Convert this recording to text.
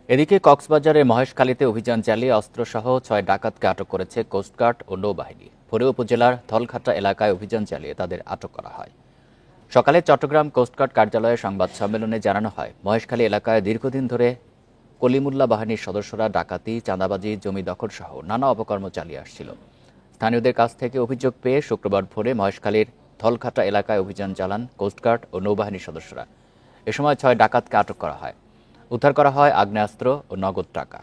এদিকে কক্সবাজারের মহেশখালীতে অভিযান চালিয়ে অস্ত্রসহ ৬ ডাকাতকে আটক করেছে কোস্টগার্ড ও নৌবাহিনী। ভোরে উপজেলার থলখাটা এলাকায় অভিযান চালিয়ে তাদের আটক করা হয়। সকালে চট্টগ্রাম কোস্টগার্ড কার্যালয়ে সংবাদ সম্মেলনে জানানো হয়, মহেশখালী এলাকায় দীর্ঘদিন ধরে কলিমুল্লাহ বাহিনীর সদস্যরা ডাকাতি, চাঁদাবাজি, জমি দখলসহ নানা অপকর্ম চালিয়ে আসছিল। স্থানীয়দের কাছ থেকে অভিযোগ পেয়ে শুক্রবার ভোরে মহেশখালীর থলখাটা এলাকায় অভিযান চালান কোস্টগার্ড ও নৌবাহিনীর সদস্যরা। এ সময় ৬ ডাকাতকে আটক করা হয়। উদ্ধার করা হয় আগ্নেয়াস্ত্র ও নগদ টাকা।